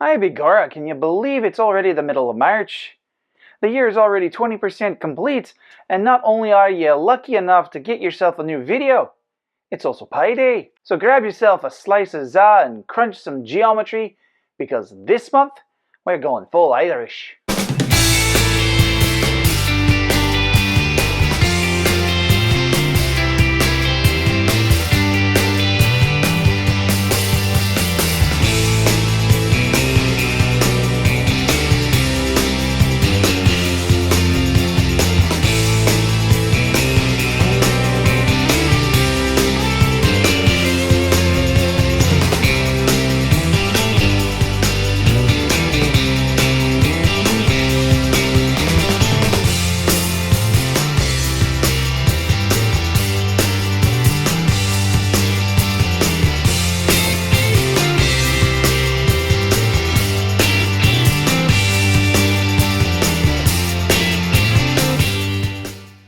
Hi, Bigora, can you believe it's already the middle of March? The year is already 20% complete, and not only are you lucky enough to get yourself a new video, it's also Pi Day. So grab yourself a slice of za and crunch some geometry, because this month, we're going full Irish.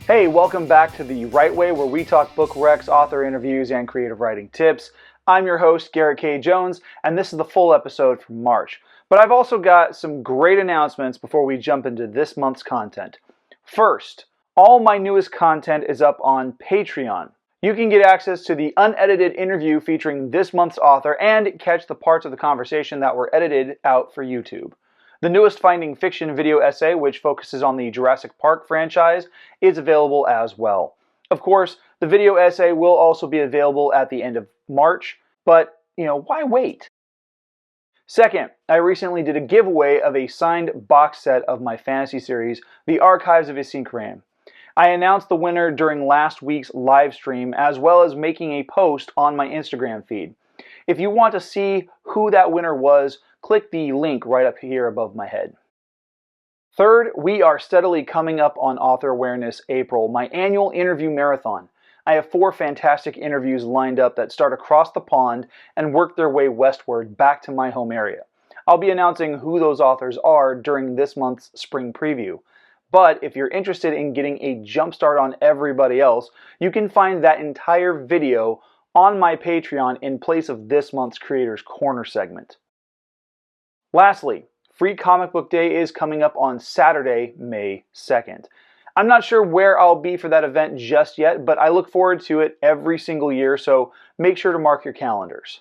Hey, welcome back to The Right Way, where we talk book recs, author interviews, and creative writing tips. I'm your host, Garrett K. Jones, and this is the full episode for March. But I've also got some great announcements before we jump into this month's content. First, all my newest content is up on Patreon. You can get access to the unedited interview featuring this month's author and catch the parts of the conversation that were edited out for YouTube. The newest Finding Fiction video essay, which focuses on the Jurassic Park franchise, is available as well. Of course, the video essay will also be available at the end of March, but, why wait? Second, I recently did a giveaway of a signed box set of my fantasy series, The Archives of Isinkran. I announced the winner during last week's live stream, as well as making a post on my Instagram feed. If you want to see who that winner was, click the link right up here above my head. Third, we are steadily coming up on Author Awareness April, my annual interview marathon. I have 4 fantastic interviews lined up that start across the pond and work their way westward back to my home area. I'll be announcing who those authors are during this month's spring preview. But if you're interested in getting a jump start on everybody else, you can find that entire video on my Patreon in place of this month's Creators Corner segment. Lastly, Free Comic Book Day is coming up on Saturday, May 2nd. I'm not sure where I'll be for that event just yet, but I look forward to it every single year, so make sure to mark your calendars.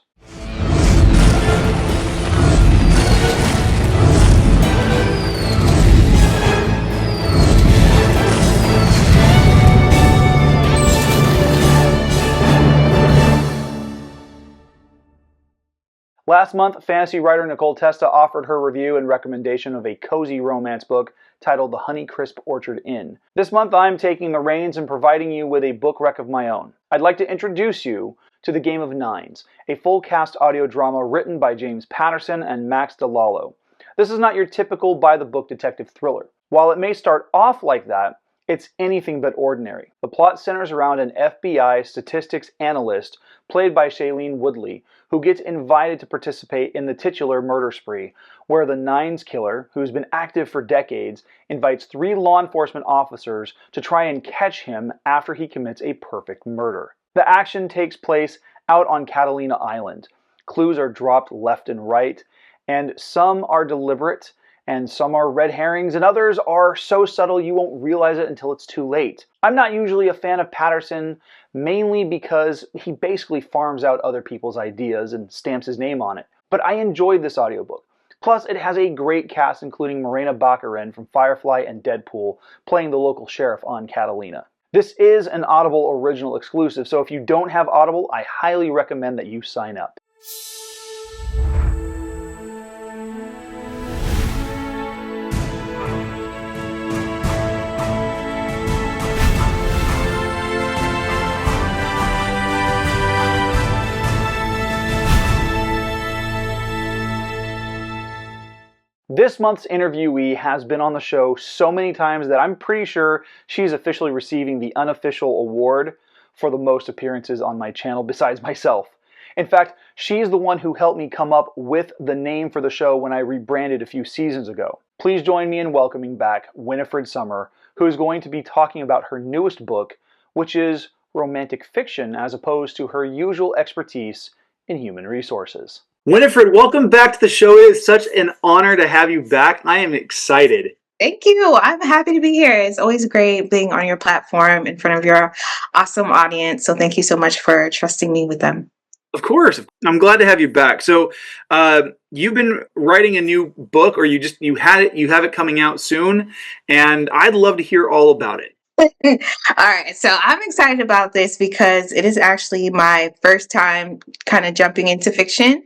Last month, fantasy writer Nicole Testa offered her review and recommendation of a cozy romance book titled The Honeycrisp Orchard Inn. This month, I'm taking the reins and providing you with a book rec of my own. I'd like to introduce you to The Game of Nines, a full-cast audio drama written by James Patterson and Max DeLallo. This is not your typical by-the-book detective thriller. While it may start off like that, it's anything but ordinary. The plot centers around an FBI statistics analyst, played by Shailene Woodley, who gets invited to participate in the titular murder spree, where the Nines killer, who's been active for decades, invites 3 law enforcement officers to try and catch him after he commits a perfect murder. The action takes place out on Catalina Island. Clues are dropped left and right, and some are deliberate, and some are red herrings, and others are so subtle you won't realize it until it's too late. I'm not usually a fan of Patterson, mainly because he basically farms out other people's ideas and stamps his name on it. But I enjoyed this audiobook. Plus, it has a great cast, including Morena Baccarin from Firefly and Deadpool, playing the local sheriff on Catalina. This is an Audible original exclusive, so if you don't have Audible, I highly recommend that you sign up. This month's interviewee has been on the show so many times that I'm pretty sure she's officially receiving the unofficial award for the most appearances on my channel besides myself. In fact, she's the one who helped me come up with the name for the show when I rebranded a few seasons ago. Please join me in welcoming back Winifred Summer, who is going to be talking about her newest book, which is romantic fiction as opposed to her usual expertise in human resources. Winifred, welcome back to the show. It is such an honor to have you back. I am excited. Thank you. I'm happy to be here. It's always great being on your platform in front of your awesome audience. So thank you so much for trusting me with them. Of course, I'm glad to have you back. So, you've been writing a new book, or you have it coming out soon, and I'd love to hear all about it. All right. So I'm excited about this because it is actually my first time kind of jumping into fiction.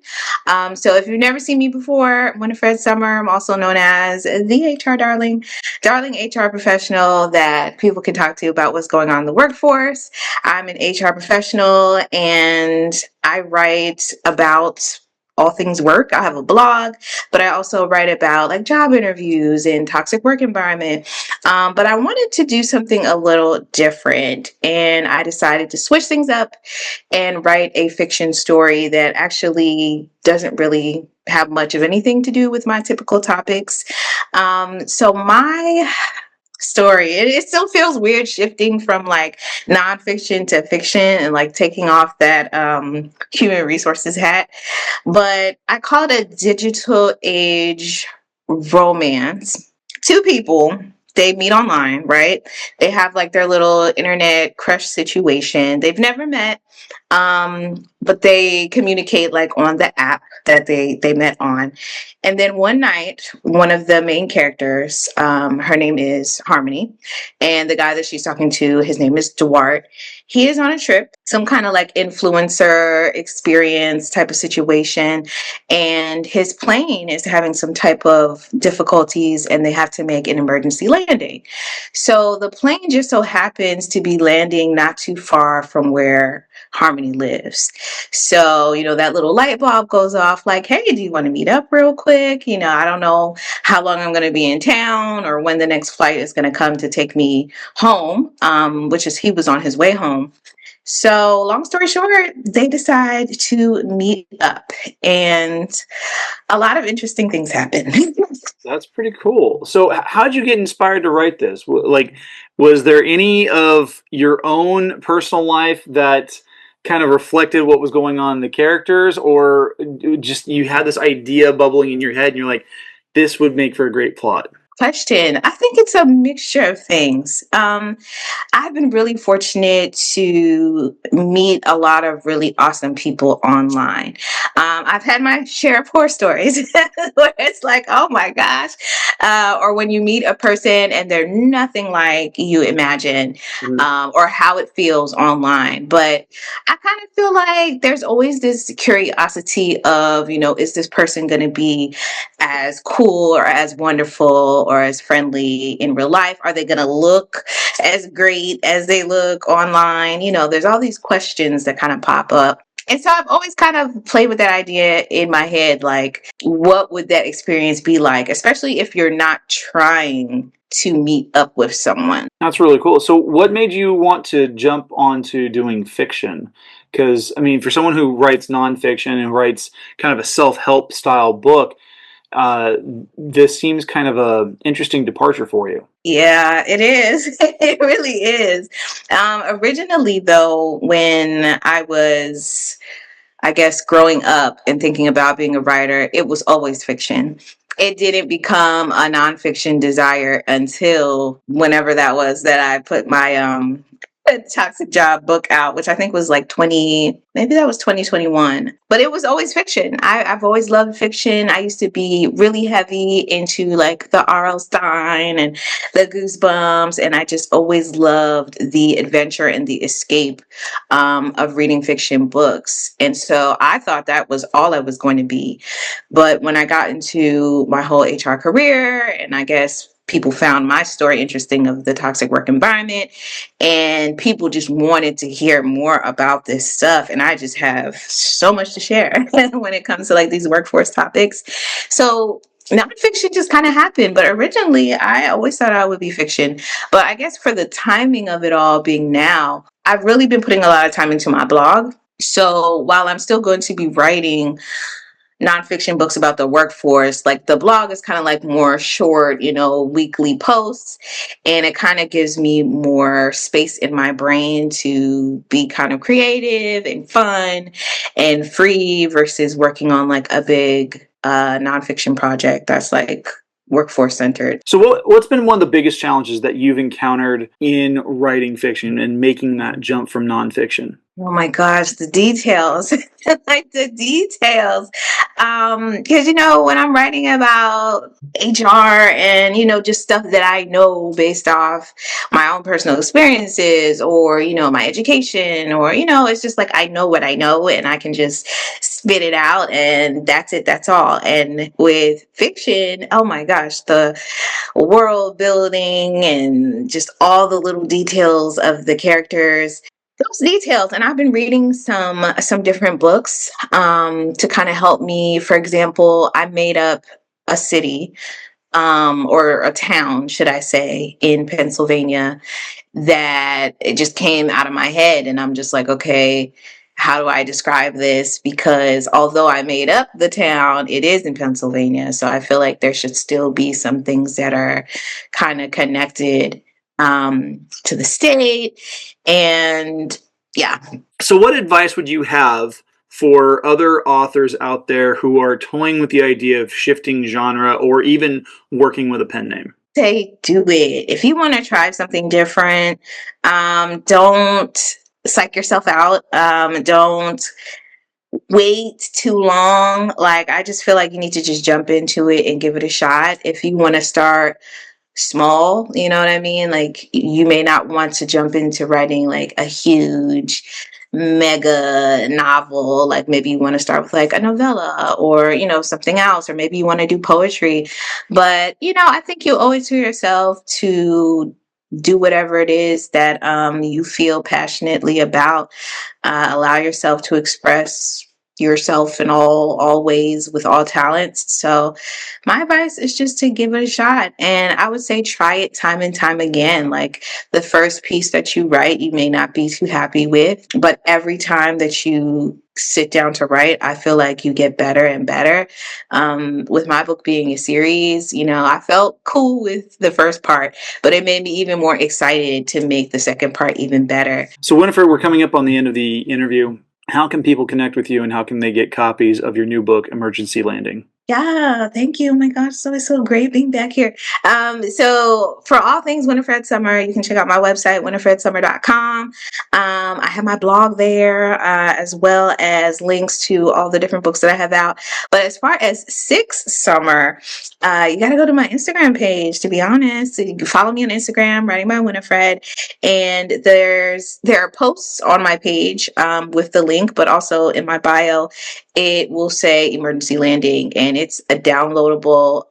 So if you've never seen me before, Winifred Summer, I'm also known as the HR darling HR professional that people can talk to about what's going on in the workforce. I'm an HR professional and I write about all things work. I have a blog, but I also write about like job interviews and toxic work environment. But I wanted to do something a little different, and I decided to switch things up and write a fiction story that actually doesn't really have much of anything to do with my typical topics. So my story. It still feels weird shifting from like nonfiction to fiction and like taking off that human resources hat. But I call it a digital age romance. Two people, they meet online, right? They have like their little internet crush situation. They've never met, but they communicate like on the app that they met on. And then one night, one of the main characters, her name is Harmony, and the guy that she's talking to, his name is Duarte. He is on a trip, some kind of like influencer experience type of situation, and his plane is having some type of difficulties, and they have to make an emergency landing. So the plane just so happens to be landing not too far from where Harmony lives. So, that little light bulb goes off like, hey, do you want to meet up real quick? I don't know how long I'm going to be in town or when the next flight is going to come to take me home, which is he was on his way home. So, long story short, they decide to meet up, and a lot of interesting things happen. That's pretty cool. So, how'd you get inspired to write this? Like, was there any of your own personal life that kind of reflected what was going on in the characters, or just you had this idea bubbling in your head and you're like, this would make for a great plot? Question. I think it's a mixture of things. I've been really fortunate to meet a lot of really awesome people online. I've had my share of horror stories where it's like, oh my gosh. Or when you meet a person and they're nothing like you imagine, Mhm. or how it feels online. But I kind of feel like there's always this curiosity of, is this person going to be as cool or as wonderful or as friendly in real life? Are they going to look as great as they look online? There's all these questions that kind of pop up. And so I've always kind of played with that idea in my head, like, what would that experience be like, especially if you're not trying to meet up with someone? That's really cool. So, what made you want to jump onto doing fiction? Because, I mean, for someone who writes nonfiction and writes kind of a self help style book, uh, this seems kind of a interesting departure for you. Yeah, it is. It really is. Originally, though, when I was, I guess, growing up and thinking about being a writer, it was always fiction. It didn't become a nonfiction desire until whenever that was that I put my Toxic Job book out, which I think was like 20, maybe that was 2021. But it was always fiction. I've always loved fiction. I used to be really heavy into like the R.L. Stein and the Goosebumps, and I just always loved the adventure and the escape of reading fiction books. And so I thought that was all I was going to be. But when I got into my whole HR career, and I guess people found my story interesting of the toxic work environment, and people just wanted to hear more about this stuff, and I just have so much to share when it comes to like these workforce topics. So nonfiction just kind of happened, but originally I always thought I would be fiction. But I guess for the timing of it all being now, I've really been putting a lot of time into my blog. So while I'm still going to be writing nonfiction books about the workforce. Like the blog is kind of like more short, weekly posts. And it kind of gives me more space in my brain to be kind of creative and fun and free versus working on like a big nonfiction project that's like workforce centered. So what's been one of the biggest challenges that you've encountered in writing fiction and making that jump from nonfiction? Oh my gosh, the details. Like the details. Because when I'm writing about HR and just stuff that I know based off my own personal experiences or my education or it's just like I know what I know and I can just spit it out and that's it, that's all. And with fiction, oh my gosh, the world building and just all the little details of the characters, those details. And I've been reading some different books to kind of help me. For example, I made up a city or a town, should I say, in Pennsylvania that it just came out of my head. And I'm just like, okay, how do I describe this? Because although I made up the town, it is in Pennsylvania. So I feel like there should still be some things that are kind of connected to the state. And yeah. So what advice would you have for other authors out there who are toying with the idea of shifting genre or even working with a pen name? Say do it. If you want to try something different, don't psych yourself out. Don't wait too long. Like I just feel like you need to just jump into it and give it a shot. If you want to start small, you know what I mean? Like you may not want to jump into writing like a huge mega novel. Like maybe you want to start with like a novella or something else, or maybe you want to do poetry. But I think you owe it to yourself to do whatever it is that you feel passionately about. Allow yourself to express yourself in all ways with all talents. So my advice is just to give it a shot. And I would say try it time and time again. Like the first piece that you write, you may not be too happy with, but every time that you sit down to write, I feel like you get better and better. With my book being a series, I felt cool with the first part, but it made me even more excited to make the second part even better. So Winifred, we're coming up on the end of the interview. How can people connect with you and how can they get copies of your new book, Emergency Landing? Yeah, thank you. Oh my gosh, it's so great being back here. So for all things Winifred Summer, you can check out my website, winifredsummer.com. I have my blog there, as well as links to all the different books that I have out. But as far as Six Summer, you got to go to my Instagram page, to be honest. You can follow me on Instagram, Writing by Winifred. And there are posts on my page with the link, but also in my bio, it will say Emergency Landing, and it's a downloadable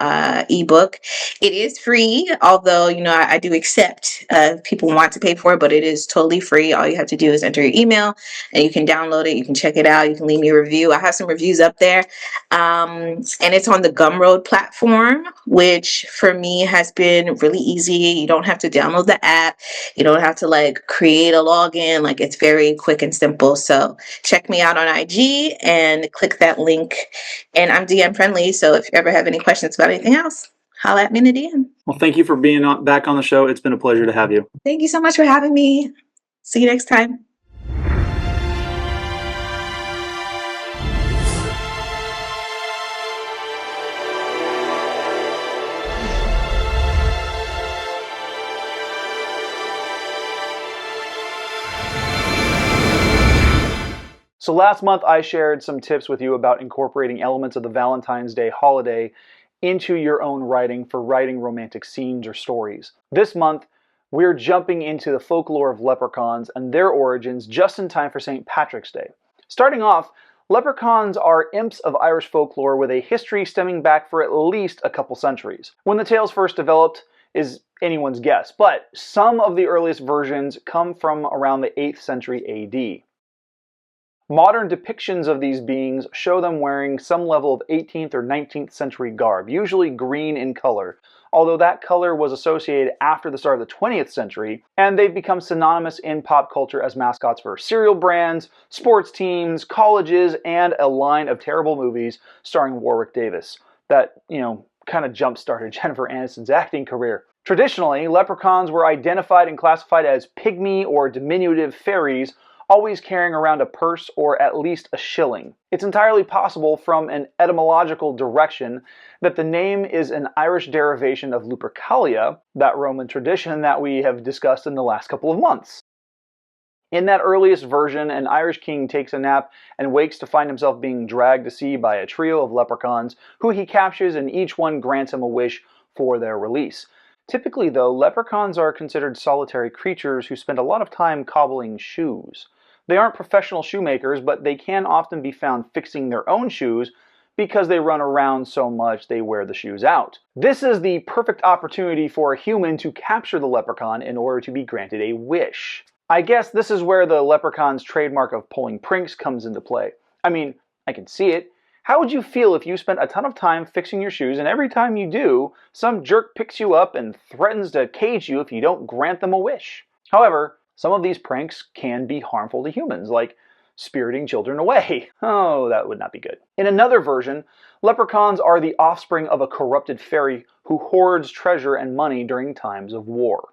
ebook. It is free, although I do accept people want to pay for it, but it is totally free. All you have to do is enter your email, and you can download it. You can check it out. You can leave me a review. I have some reviews up there, and it's on the Gumroad platform, which for me has been really easy. You don't have to download the app. You don't have to like create a login. Like it's very quick and simple. So check me out on IG and click that link. And I'm DM friendly, so if you ever have any questions about anything else, holla at me in the DM. Well, thank you for being back on the show. It's been a pleasure to have you. Thank you so much for having me. See you next time. So last month I shared some tips with you about incorporating elements of the Valentine's Day holiday into your own writing for writing romantic scenes or stories. This month, we're jumping into the folklore of leprechauns and their origins just in time for St. Patrick's Day. Starting off, leprechauns are imps of Irish folklore with a history stemming back for at least a couple centuries. When the tales first developed is anyone's guess, but some of the earliest versions come from around the 8th century AD. Modern depictions of these beings show them wearing some level of 18th or 19th century garb, usually green in color, although that color was associated after the start of the 20th century, and they've become synonymous in pop culture as mascots for cereal brands, sports teams, colleges, and a line of terrible movies starring Warwick Davis that, kind of jump-started Jennifer Aniston's acting career. Traditionally, leprechauns were identified and classified as pygmy or diminutive fairies, always carrying around a purse or at least a shilling. It's entirely possible from an etymological direction that the name is an Irish derivation of Lupercalia, that Roman tradition that we have discussed in the last couple of months. In that earliest version, an Irish king takes a nap and wakes to find himself being dragged to sea by a trio of leprechauns who he captures, and each one grants him a wish for their release. Typically, though, leprechauns are considered solitary creatures who spend a lot of time cobbling shoes. They aren't professional shoemakers, but they can often be found fixing their own shoes because they run around so much they wear the shoes out. This is the perfect opportunity for a human to capture the leprechaun in order to be granted a wish. I guess this is where the leprechaun's trademark of pulling pranks comes into play. I mean, I can see it. How would you feel if you spent a ton of time fixing your shoes, and every time you do, some jerk picks you up and threatens to cage you if you don't grant them a wish? However, some of these pranks can be harmful to humans, like spiriting children away. Oh, that would not be good. In another version, leprechauns are the offspring of a corrupted fairy who hoards treasure and money during times of war.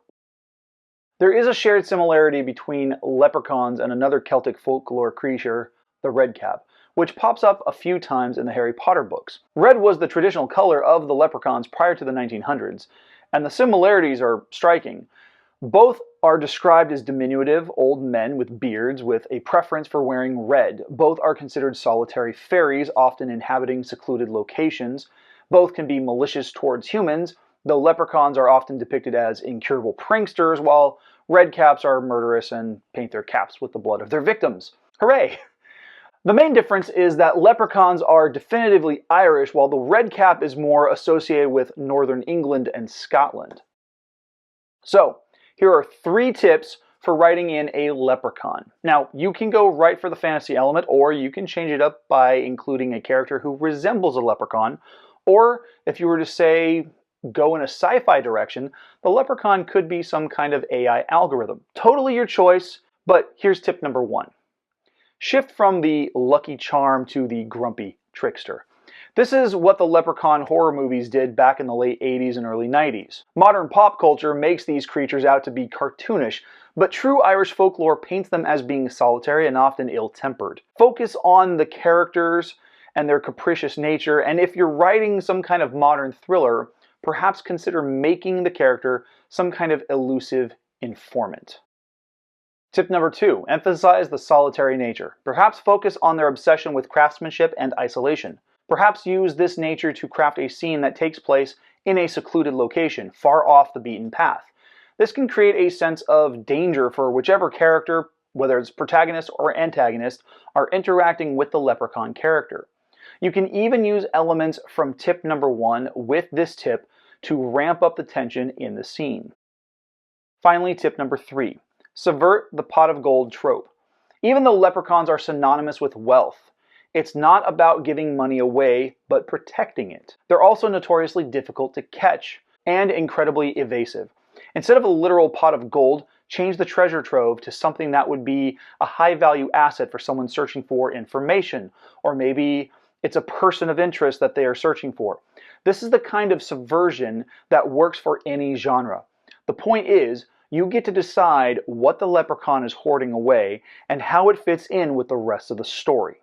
There is a shared similarity between leprechauns and another Celtic folklore creature, the redcap, which pops up a few times in the Harry Potter books. Red was the traditional color of the leprechauns prior to the 1900s, and the similarities are striking. Both are described as diminutive old men with beards with a preference for wearing red. Both are considered solitary fairies, often inhabiting secluded locations. Both can be malicious towards humans, though leprechauns are often depicted as incurable pranksters, while redcaps are murderous and paint their caps with the blood of their victims. Hooray! The main difference is that leprechauns are definitively Irish, while the redcap is more associated with northern England and Scotland. So, here are 3 tips for writing in a leprechaun. Now, you can go right for the fantasy element, or you can change it up by including a character who resembles a leprechaun, or if you were to say, go in a sci-fi direction, the leprechaun could be some kind of AI algorithm. Totally your choice, but here's tip number 1. Shift from the lucky charm to the grumpy trickster. This is what the leprechaun horror movies did back in the late 80s and early 90s. Modern pop culture makes these creatures out to be cartoonish, but true Irish folklore paints them as being solitary and often ill-tempered. Focus on the characters and their capricious nature, and if you're writing some kind of modern thriller, perhaps consider making the character some kind of elusive informant. Tip number 2, emphasize the solitary nature. Perhaps focus on their obsession with craftsmanship and isolation. Perhaps use this nature to craft a scene that takes place in a secluded location, far off the beaten path. This can create a sense of danger for whichever character, whether it's protagonist or antagonist, are interacting with the leprechaun character. You can even use elements from tip number 1 with this tip to ramp up the tension in the scene. Finally, tip number 3. Subvert the pot of gold trope. Even though leprechauns are synonymous with wealth, it's not about giving money away, but protecting it. They're also notoriously difficult to catch and incredibly evasive. Instead of a literal pot of gold, change the treasure trove to something that would be a high-value asset for someone searching for information, or maybe it's a person of interest that they are searching for. This is the kind of subversion that works for any genre. The point is, you get to decide what the leprechaun is hoarding away and how it fits in with the rest of the story.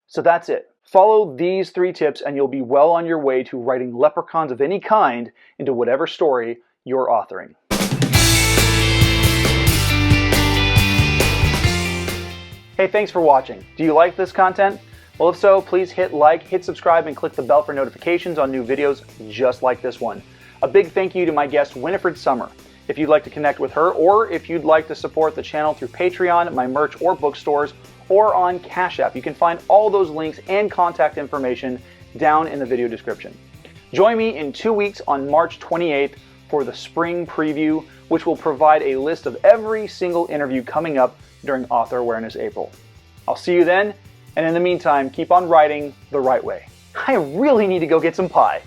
So that's it. Follow these 3 tips and you'll be well on your way to writing leprechauns of any kind into whatever story you're authoring. Hey, thanks for watching. Do you like this content? Well, if so, please hit like, hit subscribe, and click the bell for notifications on new videos just like this one. A big thank you to my guest, Winifred Summer. If you'd like to connect with her, or if you'd like to support the channel through Patreon, my merch, or bookstores, or on Cash App, you can find all those links and contact information down in the video description. Join me in 2 weeks on March 28th for the spring preview, which will provide a list of every single interview coming up during Author Awareness April. I'll see you then, and in the meantime, keep on writing the right way. I really need to go get some pie.